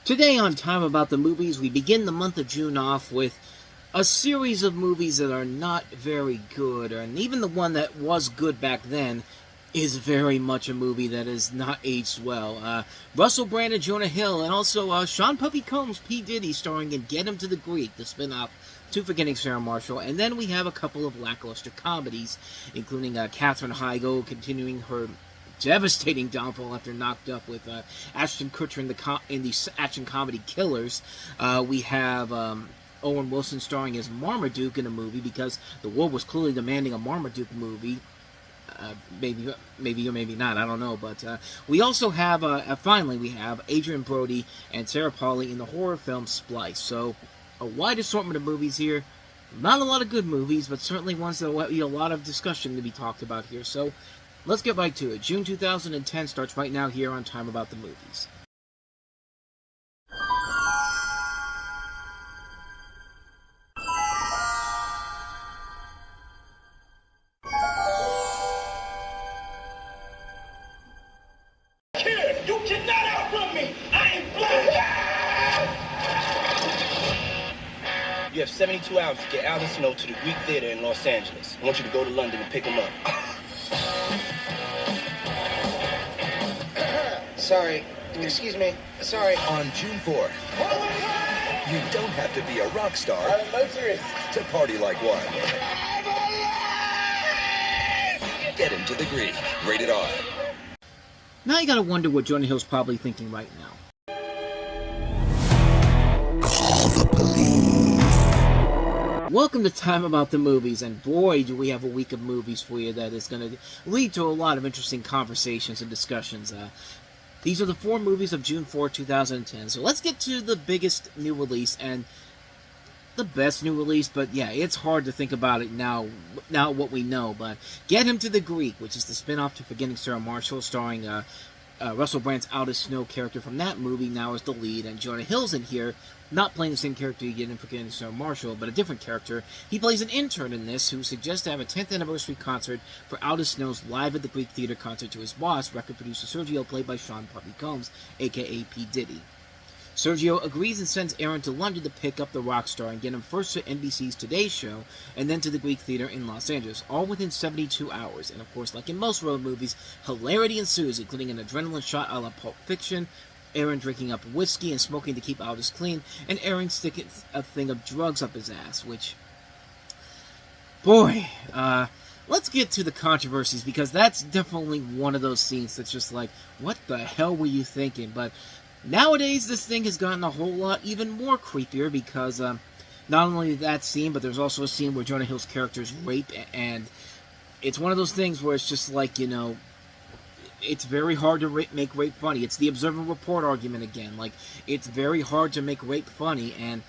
Today on Time About the Movies, we begin the month of June off with a series of movies that are not very good, and even the one that was good back then is very much a movie that is not aged well. Russell Brand and Jonah Hill, and also Sean Puffy Combs, P. Diddy, starring in Get Him to the Greek, the spin-off to Forgetting Sarah Marshall, and then we have a couple of lackluster comedies, including Katherine Heigl continuing her devastating downfall after knocked up with Ashton Kutcher in the action comedy Killers. We have Owen Wilson starring as Marmaduke in a movie because the world was clearly demanding a Marmaduke movie. Maybe or maybe not, I don't know. But we also have, finally, we have Adrian Brody and Sarah Polley in the horror film Splice. So a wide assortment of movies here. Not a lot of good movies, but certainly ones that will be a lot of discussion to be talked about here. So let's get right to it. June 2010 starts right now here on Time About the Movies. Kid, you cannot outrun me! I ain't blind! You have 72 hours to get Al Snow to the Greek Theater in Los Angeles. I want you to go to London and pick him up. Sorry. Excuse me. Sorry. On June 4th, you don't have to be a rock star I'm serious. to party like one. Get Him to the Greek. Rated R. Now you gotta wonder what Jonah Hill's probably thinking right now. Call the police. Welcome to Time About the Movies, and boy do we have a week of movies for you that is going to lead to a lot of interesting conversations and discussions. These are the 4 movies of June 4, 2010. So let's get to the biggest new release and the best new release, but yeah, it's hard to think about it now what we know. But Get Him to the Greek, which is the spin-off to Forgetting Sarah Marshall, starring Russell Brand's Al Snow character from that movie now as the lead, and Jonah Hill's in here, not playing the same character you get in Forgetting Sarah Marshall, but a different character. He plays an intern in this who suggests to have a 10th anniversary concert for Al Snow's Live at the Greek Theater concert to his boss, record producer Sergio, played by Sean Puffy Combs, aka P. Diddy. Sergio agrees and sends Aaron to London to pick up the rock star and get him first to NBC's Today Show and then to the Greek Theater in Los Angeles, all within 72 hours. And of course, like in most road movies, hilarity ensues, including an adrenaline shot a la Pulp Fiction, Aaron drinking up whiskey and smoking to keep Aldous clean, and Aaron sticking a thing of drugs up his ass, which, boy, let's get to the controversies, because that's definitely one of those scenes that's just like, what the hell were you thinking? But nowadays, this thing has gotten a whole lot even more creepier, because not only that scene, but there's also a scene where Jonah Hill's character is raped, and it's one of those things where it's just like, you know, it's very hard to make rape funny. It's the observe and report argument again. Like, it's very hard to make rape funny, and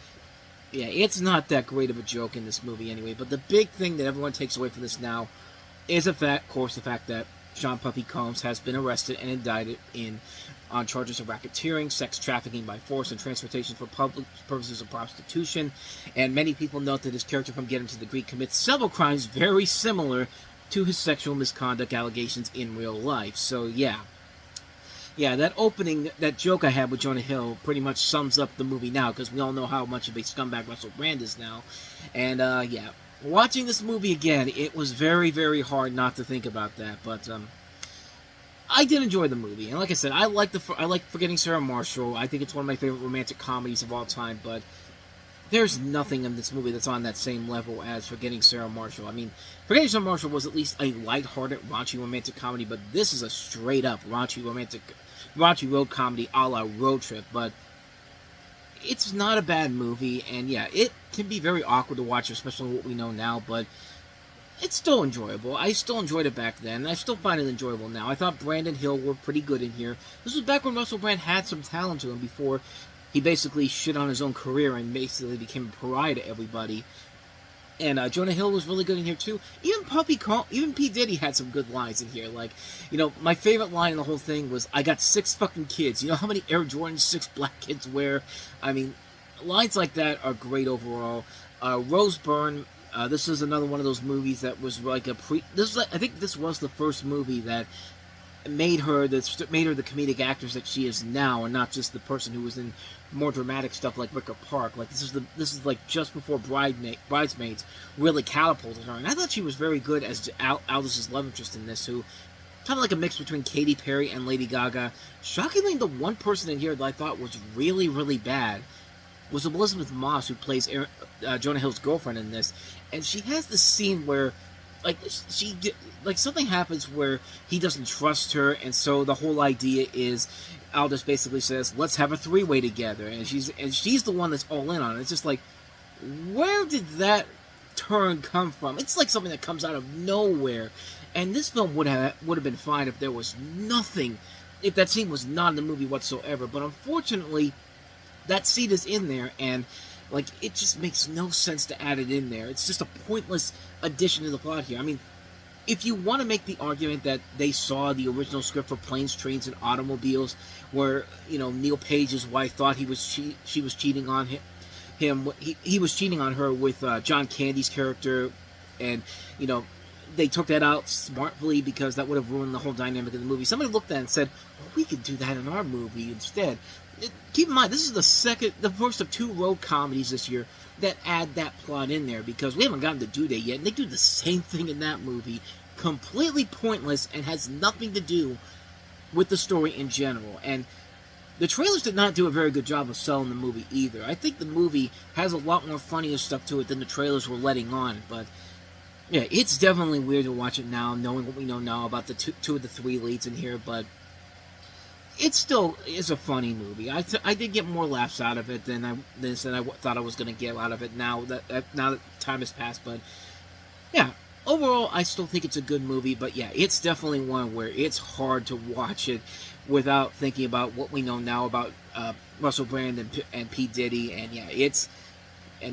yeah, it's not that great of a joke in this movie anyway. But the big thing that everyone takes away from this now is, of course, the fact that Sean Puffy Combs has been arrested and indicted on charges of racketeering, sex trafficking by force, and transportation for public purposes of prostitution. And many people note that his character from Get Him to the Greek commits several crimes very similar to his sexual misconduct allegations in real life. So yeah, that joke I had with Jonah Hill pretty much sums up the movie now, because we all know how much of a scumbag Russell Brand is now. And yeah, watching this movie again, it was very, very hard not to think about that. But I did enjoy the movie, and like I said, I like Forgetting Sarah Marshall. I think it's one of my favorite romantic comedies of all time, but there's nothing in this movie that's on that same level as Forgetting Sarah Marshall. I mean, Forgetting Sarah Marshall was at least a lighthearted, raunchy romantic comedy, but this is a straight-up raunchy road comedy a la Road Trip. But it's not a bad movie, and yeah, it can be very awkward to watch, especially what we know now, but it's still enjoyable. I still enjoyed it back then, and I still find it enjoyable now. I thought Brand and Hill were pretty good in here. This was back when Russell Brand had some talent to him, before he basically shit on his own career and basically became a pariah to everybody. And Jonah Hill was really good in here too. Even P. Diddy had some good lines in here. Like, you know, my favorite line in the whole thing was, "I got 6 fucking kids. You know how many Air Jordan 6 black kids wear?" I mean, lines like that are great overall. Rose Byrne. This is another one of those movies that was like I think this was the first movie that made her the comedic actress that she is now, and not just the person who was in more dramatic stuff like Wicker Park. Like this is like just before Bridesmaids really catapulted her, and I thought she was very good as Aldis's love interest in this, who kind of like a mix between Katy Perry and Lady Gaga. Shockingly, the one person in here that I thought was really, really bad was Elizabeth Moss, who plays Jonah Hill's girlfriend in this, and she has this scene where something happens where he doesn't trust her, and so the whole idea is Aldous basically says, let's have a three-way together, and she's the one that's all in on it. It's just like, where did that turn come from? It's like something that comes out of nowhere, and this film would have been fine if there was nothing, if that scene was not in the movie whatsoever, but unfortunately, that scene is in there, and like, it just makes no sense to add it in there. It's just a pointless addition to the plot here. I mean, if you want to make the argument that they saw the original script for Planes, Trains, and Automobiles, where, you know, Neil Page's wife thought she was cheating on him, he was cheating on her with John Candy's character, and, you know, they took that out smartly because that would have ruined the whole dynamic of the movie. Somebody looked at it and said, well, we could do that in our movie instead. Keep in mind, this is the first of two road comedies this year that add that plot in there, because we haven't gotten to Due Date yet, and they do the same thing in that movie, completely pointless and has nothing to do with the story in general. And the trailers did not do a very good job of selling the movie either. I think the movie has a lot more funnier stuff to it than the trailers were letting on, but yeah, it's definitely weird to watch it now, knowing what we know now about the two of the three leads in here, but it still is a funny movie. I did get more laughs out of it than I thought I was going to get out of it now that time has passed. But yeah, overall, I still think it's a good movie. But yeah, it's definitely one where it's hard to watch it without thinking about what we know now about Russell Brand and P. Diddy. And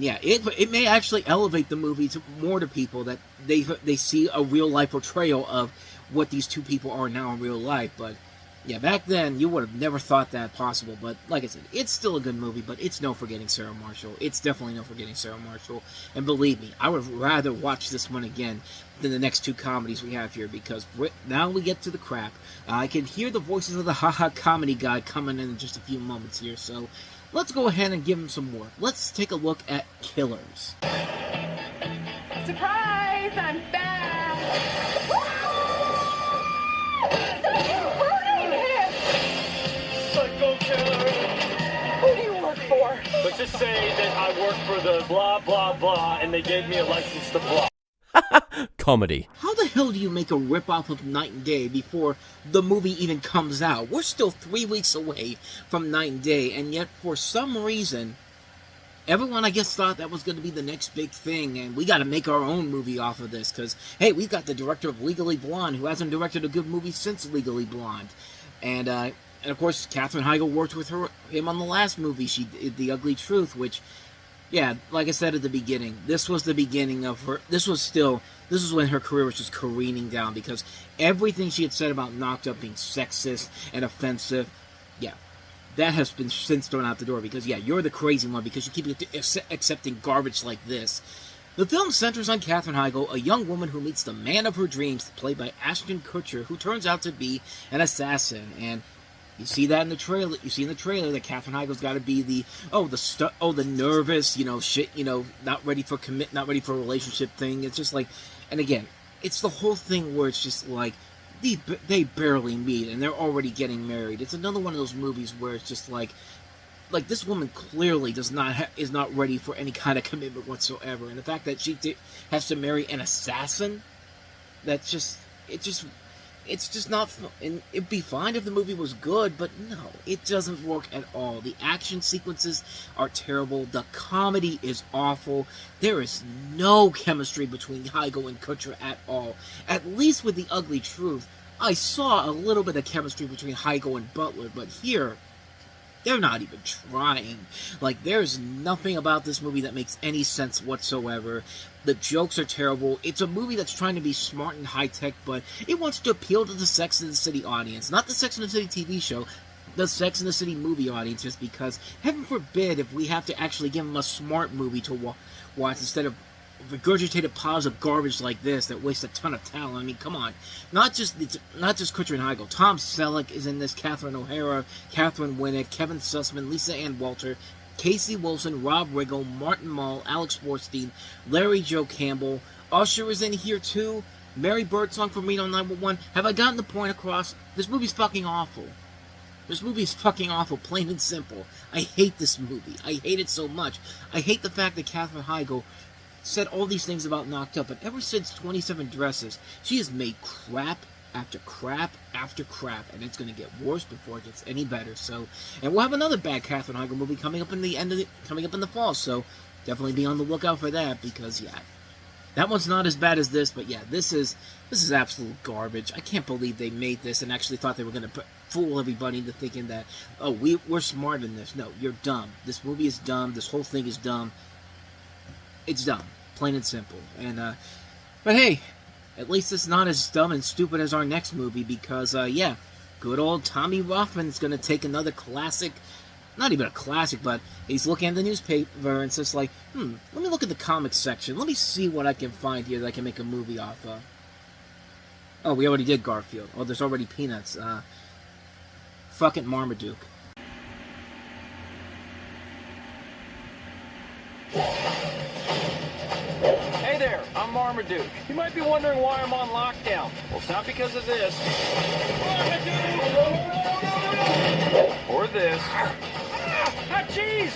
yeah, it may actually elevate the movie more to people, that they see a real life portrayal of what these two people are now in real life. But yeah, back then, you would have never thought that possible, but like I said, it's still a good movie, but it's no Forgetting Sarah Marshall. It's definitely no Forgetting Sarah Marshall, and believe me, I would rather watch this one again than the next two comedies we have here, because now we get to the crap. I can hear the voices of the haha comedy guy coming in just a few moments here, so let's go ahead and give him some work. Let's take a look at Killers. Surprise! I'm back! Psycho killer. Who do you work for? Let's just say that I work for the blah, blah, blah, and they gave me a license to blah. Comedy. How the hell do you make a ripoff of Night and Day before the movie even comes out? We're still 3 weeks away from Night and Day, and yet for some reason, everyone, I guess, thought that was going to be the next big thing, and we got to make our own movie off of this, because, hey, we've got the director of Legally Blonde, who hasn't directed a good movie since Legally Blonde. And of course, Katherine Heigl worked with him on the last movie she did, The Ugly Truth, which, yeah, like I said at the beginning, this was the beginning of her, this was when her career was just careening down, because everything she had said about Knocked Up being sexist and offensive, yeah, that has been since thrown out the door, because, yeah, you're the crazy one because you keep accepting garbage like this. The film centers on Katherine Heigl, a young woman who meets the man of her dreams, played by Ashton Kutcher, who turns out to be an assassin. And you see that in the trailer. You see in the trailer that Katherine Heigl's got to be the nervous, not ready for not ready for a relationship thing. It's just like, and again, it's the whole thing where it's just like, they barely meet and they're already getting married. It's another one of those movies where it's just like this woman clearly is not ready for any kind of commitment whatsoever, and the fact that she has to marry an assassin, it's just not fun. And it'd be fine if the movie was good, but no, it doesn't work at all. The action sequences are terrible. The comedy is awful. There is no chemistry between Heigl and Kutcher at all. At least with The Ugly Truth, I saw a little bit of chemistry between Heigl and Butler, but here, they're not even trying. Like, there's nothing about this movie that makes any sense whatsoever. The jokes are terrible. It's a movie that's trying to be smart and high-tech, but it wants to appeal to the Sex and the City audience. Not the Sex and the City TV show, the Sex and the City movie audience, just because, heaven forbid, if we have to actually give them a smart movie to watch instead of regurgitated piles of garbage like this that waste a ton of talent. I mean, come on. Not just Kutcher and Heigl. Tom Selleck is in this, Catherine O'Hara, Catherine Winnick, Kevin Sussman, Lisa Ann Walter, Casey Wilson, Rob Riggle, Martin Mull, Alex Borstein, Larry Joe Campbell. Usher is in here too. Mary Birdsong from Reno 911. Have I gotten the point across? This movie's fucking awful. This movie is fucking awful, plain and simple. I hate this movie. I hate it so much. I hate the fact that Katherine Heigl said all these things about Knocked Up, but ever since 27 Dresses, she has made crap after crap after crap, and it's going to get worse before it gets any better. So, and we'll have another bad Katherine Heigl movie coming up in the fall. So, definitely be on the lookout for that, because yeah, that one's not as bad as this, but yeah, this is absolute garbage. I can't believe they made this and actually thought they were going to fool everybody into thinking that, oh, we're smart in this. No, you're dumb. This movie is dumb. This whole thing is dumb. It's dumb, plain and simple. And but hey, at least it's not as dumb and stupid as our next movie, because yeah, good old Tommy Rothman's going to take another classic. Not even a classic, but he's looking at the newspaper and says like, let me look at the comics section. Let me see what I can find here that I can make a movie off of. Oh, we already did Garfield. Oh, there's already Peanuts. Fucking Marmaduke. Hey there, I'm Marmaduke. You might be wondering why I'm on lockdown. Well, it's not because of this. Marmaduke! Or this. Ah, jeez!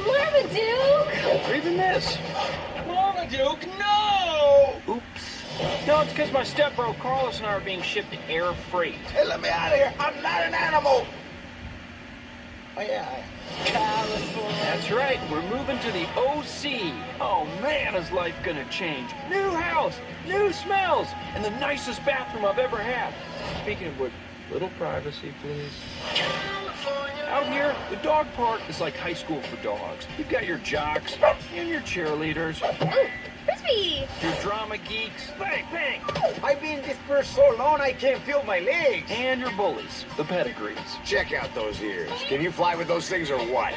Marmaduke! Or even this. Marmaduke, no! Oops. No, it's because my stepbro Carlos and I are being shipped air freight. Hey, let me out of here. I'm not an animal. Oh, yeah. California. That's right, we're moving to the OC. Oh man, is life gonna change. New house, new smells, and the nicest bathroom I've ever had. Speaking of which, little privacy, please. Out here, the dog park is like high school for dogs. You've got your jocks and your cheerleaders. Ooh, Frisbee! Your drama geeks. Bang, bang! I've been dispersed so long I can't feel my legs. And your bullies, the pedigrees. Check out those ears. Can you fly with those things or what?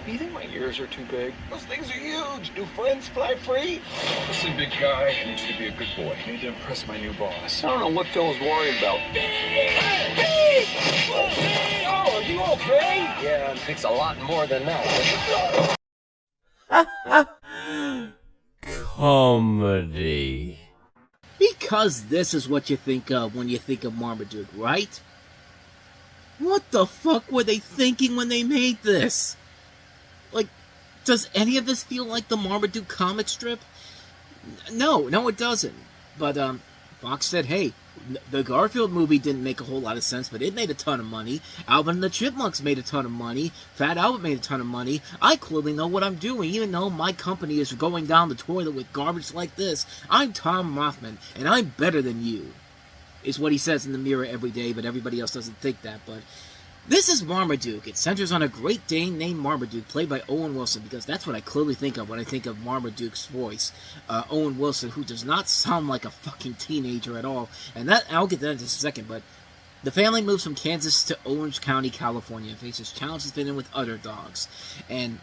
Do you think my ears are too big? Those things are huge. Do friends fly free? Listen, big guy, I need you to be a good boy. I need to impress my new boss. I don't know what Phil is worried about. Oh, are you okay? Yeah, it's a lot more than that. Comedy. Because this is what you think of when you think of Marmaduke, right? What the fuck were they thinking when they made this? Like, does any of this feel like the Marmaduke comic strip? No, it doesn't. But, Fox said, hey, the Garfield movie didn't make a whole lot of sense, but it made a ton of money. Alvin and the Chipmunks made a ton of money. Fat Albert made a ton of money. I clearly know what I'm doing, even though my company is going down the toilet with garbage like this. I'm Tom Rothman, and I'm better than you, is what he says in the mirror every day, but everybody else doesn't think that. But this is Marmaduke. It centers on a Great Dane named Marmaduke, played by Owen Wilson, because that's what I clearly think of when I think of Marmaduke's voice. Owen Wilson, who does not sound like a fucking teenager at all. And that I'll get that in just a second, but the family moves from Kansas to Orange County, California, and faces challenges fitting in with other dogs. And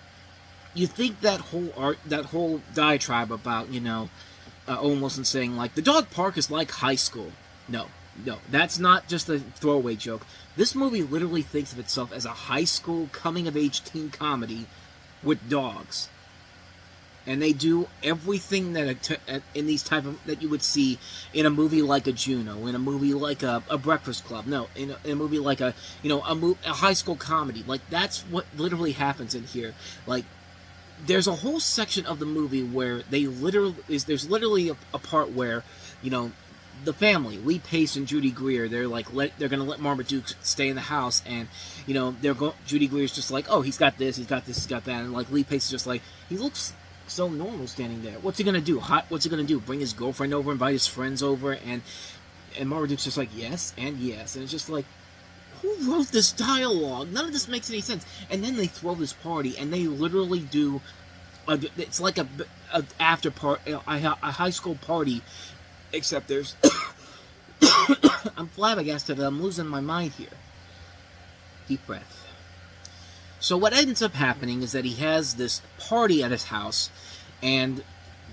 you think that whole diatribe about, Owen Wilson saying, like, the dog park is like high school. No, that's not just a throwaway joke. This movie literally thinks of itself as a high school coming-of-age teen comedy with dogs. And they do everything that in these type of that you would see in a movie like a Juno, in a movie like a Breakfast Club. No, in a movie like a high school comedy. Like, that's what literally happens in here. Like, there's a whole section of the movie where there's literally a part where, the family, Lee Pace and Judy Greer, they're gonna let Marmaduke stay in the house, and Judy Greer's just like, oh, he's got this, he's got that, and like Lee Pace is just like, he looks so normal standing there. What's he gonna do? What's he gonna do? Bring his girlfriend over, invite his friends over, and Marmaduke's just like, yes, and yes, and it's just like, who wrote this dialogue? None of this makes any sense. And then they throw this party, and they literally do, it's like a after party, a high school party. Except there's... I'm flabbergasted that I'm losing my mind here. Deep breath. So what ends up happening is that he has this party at his house, and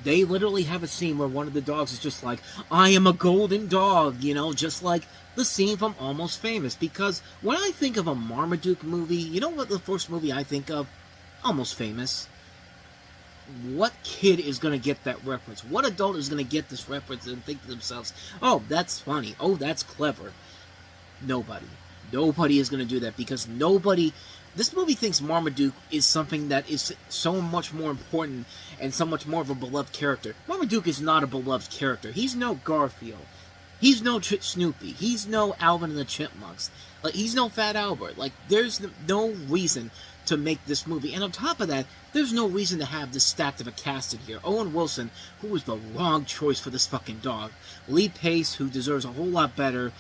They literally have a scene where one of the dogs is just like, I am a golden dog, you know, just like the scene from Almost Famous. Because when I think of a Marmaduke movie, you know what the first movie I think of? Almost Famous. What kid is going to get that reference? What adult is going to get this reference and think to themselves, oh, that's funny. Oh, that's clever. Nobody. Nobody is going to do that because nobody... This movie thinks Marmaduke is something that is so much more important and so much more of a beloved character. Marmaduke is not a beloved character. He's no Garfield. He's no Snoopy. He's no Alvin and the Chipmunks. Like, he's no Fat Albert. Like, there's no reason to make this movie. And on top of that, there's no reason to have this stacked of a cast in here. Owen Wilson, who was the wrong choice for this fucking dog. Lee Pace, who deserves a whole lot better.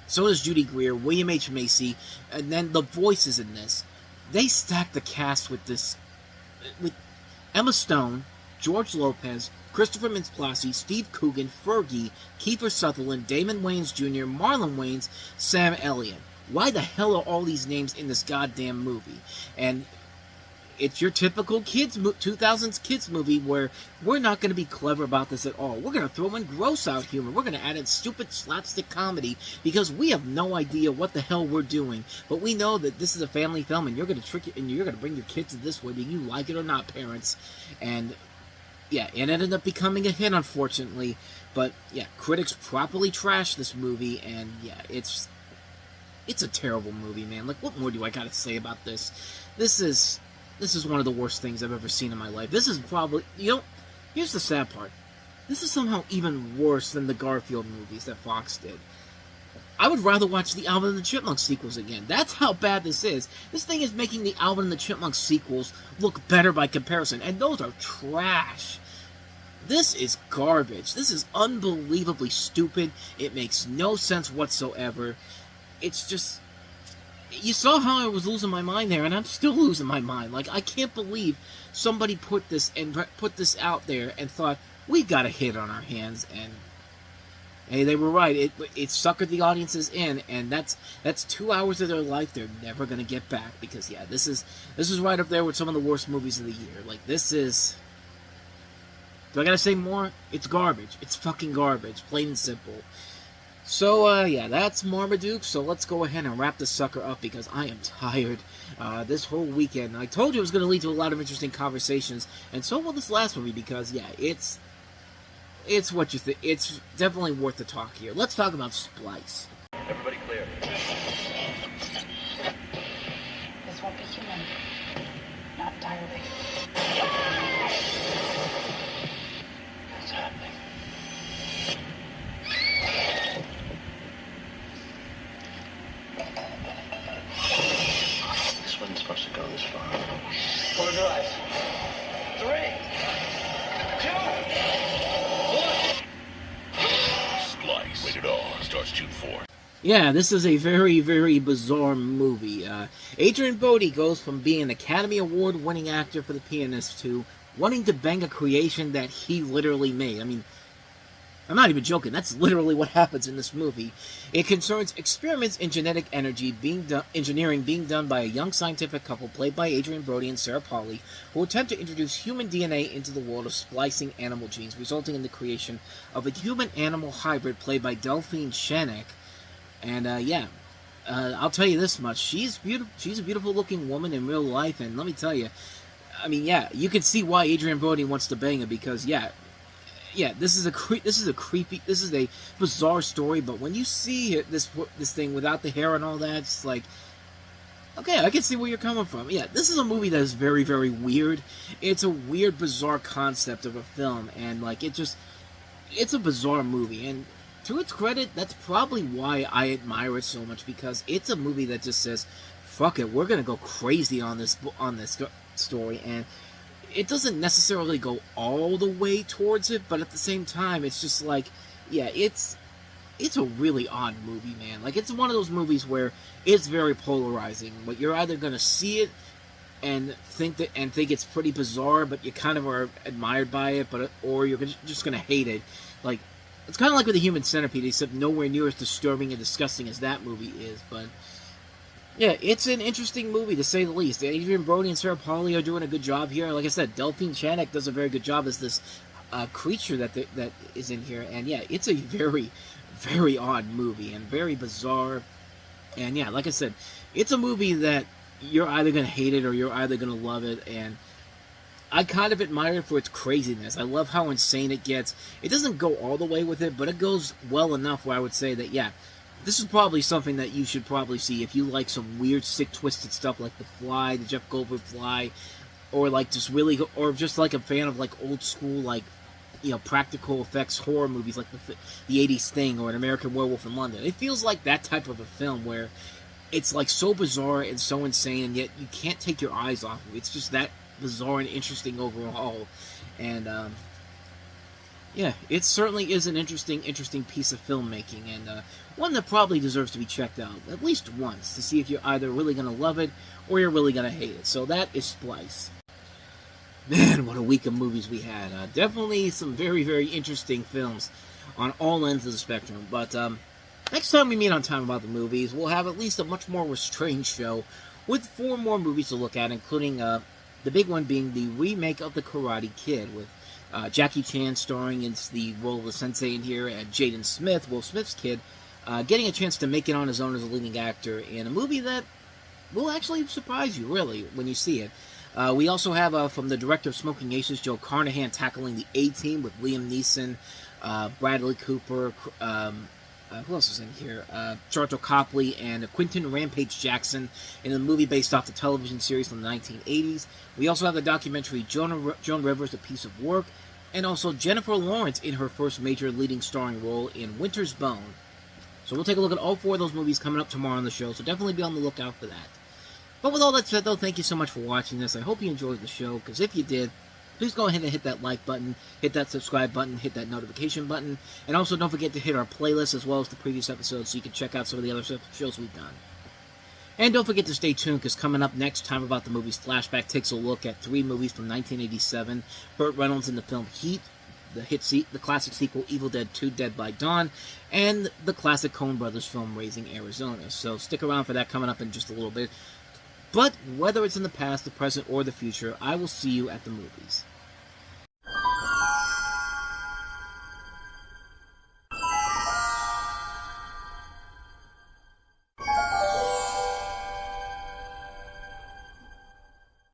So does Judy Greer, William H. Macy, and then the voices in this. They stacked the cast with this, with Emma Stone, George Lopez, Christopher Mintz-Plasse, Steve Coogan, Fergie, Kiefer Sutherland, Damon Wayans Jr., Marlon Wayans, Sam Elliott. Why the hell are all these names in this goddamn movie? And it's your typical 2000s kids movie where we're not going to be clever about this at all. We're going to throw in gross out humor. We're going to add in stupid slapstick comedy because we have no idea what the hell we're doing. But we know that this is a family film and you're going to trick it and you're going to bring your kids to this whether you like it or not, parents. And yeah, it ended up becoming a hit, unfortunately. But yeah, critics properly trashed this movie, and yeah, it's a terrible movie, man. Like, what more do I got to say about this? This is one of the worst things I've ever seen in my life. This is probably, you know, here's the sad part. This is somehow even worse than the Garfield movies that Fox did. I would rather watch the Alvin and the Chipmunks sequels again. That's how bad this is. This thing is making the Alvin and the Chipmunks sequels look better by comparison, and those are trash. This is garbage. This is unbelievably stupid. It makes no sense whatsoever. It's just... You saw how I was losing my mind there, and I'm still losing my mind. Like, I can't believe somebody put this out there and thought, we got a hit on our hands, and hey, they were right. It suckered the audiences in, and that's 2 hours of their life they're never gonna get back. Because yeah, this is right up there with some of the worst movies of the year. Like, this is. Do I gotta say more? It's garbage. It's fucking garbage, plain and simple. So, yeah, that's Marmaduke, so let's go ahead and wrap this sucker up because I am tired this whole weekend. I told you it was going to lead to a lot of interesting conversations, and so will this last movie because, yeah, it's what you think. It's definitely worth the talk here. Let's talk about Splice. Everybody clear. This won't be human. Not entirely. What's happening? This wasn't supposed to go this far. Close your eyes. 3, 2, 1. Splice. Rated R. Starts June 4th. Yeah, this is a very, very bizarre movie. Adrian Brody goes from being an Academy Award-winning actor for The Pianist to wanting to bang a creation that he literally made. I mean, I'm not even joking. That's literally what happens in this movie. It concerns experiments in genetic engineering being done by a young scientific couple played by Adrian Brody and Sarah Polley, who attempt to introduce human DNA into the world of splicing animal genes, resulting in the creation of a human-animal hybrid played by Delphine Shannock. And I'll tell you this much: she's beautiful. She's a beautiful-looking woman in real life, and let me tell you, I mean, yeah, you can see why Adrian Brody wants to bang her because, yeah, this is a bizarre story. But when you see this thing without the hair and all that, it's like, okay, I can see where you're coming from. Yeah, this is a movie that is very, very weird. It's a weird, bizarre concept of a film, and like it's a bizarre movie. And to its credit, that's probably why I admire it so much, because it's a movie that just says, "Fuck it, we're gonna go crazy on this story," and it doesn't necessarily go all the way towards it, but at the same time, it's just like, yeah, it's a really odd movie, man. Like, it's one of those movies where it's very polarizing. But you're either gonna see it and think it's pretty bizarre, but you kind of are admired by it, or you're just gonna hate it. Like, it's kind of like with The Human Centipede, except nowhere near as disturbing and disgusting as that movie is. But yeah, it's an interesting movie, to say the least. Adrian Brody and Sarah Polley are doing a good job here. Like I said, Delphine Shannock does a very good job as this creature that is in here. And yeah, it's a very, very odd movie and very bizarre. And yeah, like I said, it's a movie that you're either going to hate it or you're either going to love it. And I kind of admire it for its craziness. I love how insane it gets. It doesn't go all the way with it, but it goes well enough where I would say that, yeah, this is probably something that you should probably see if you like some weird, sick, twisted stuff like The Fly, the Jeff Goldblum Fly, or like just really, or just like a fan of like old school, like, you know, practical effects horror movies like the 80s Thing or An American Werewolf in London. It feels like that type of a film where it's like so bizarre and so insane, and yet you can't take your eyes off of it. It's just that bizarre and interesting overall. And yeah, it certainly is an interesting piece of filmmaking, and one that probably deserves to be checked out at least once to see if you're either really going to love it or you're really going to hate it. So that is Splice. Man, what a week of movies we had. Definitely some very, very interesting films on all ends of the spectrum. But next time we meet on Time About the Movies, we'll have at least a much more restrained show with 4 more movies to look at, including the big one being the remake of The Karate Kid, with Jackie Chan starring in the role of the sensei in here, and Jaden Smith, Will Smith's kid, getting a chance to make it on his own as a leading actor in a movie that will actually surprise you, really, when you see it. We also have, from the director of Smoking Aces, Joe Carnahan, tackling the A-Team with Liam Neeson, Bradley Cooper, who else is in here? Charlton Copley and Quentin Rampage Jackson in a movie based off the television series from the 1980s. We also have the documentary Joan Rivers, A Piece of Work, and also Jennifer Lawrence in her first major leading starring role in Winter's Bone. So we'll take a look at all 4 of those movies coming up tomorrow on the show, so definitely be on the lookout for that. But with all that said, though, thank you so much for watching this. I hope you enjoyed the show, because if you did, please go ahead and hit that like button, hit that subscribe button, hit that notification button, and also don't forget to hit our playlist as well as the previous episodes so you can check out some of the other shows we've done. And don't forget to stay tuned, because coming up next, Time About the Movies Flashback takes a look at 3 movies from 1987, Burt Reynolds in the film Heat, the classic sequel Evil Dead 2 Dead by Dawn, and the classic Coen Brothers film Raising Arizona. So stick around for that coming up in just a little bit. But whether it's in the past, the present, or the future, I will see you at the movies.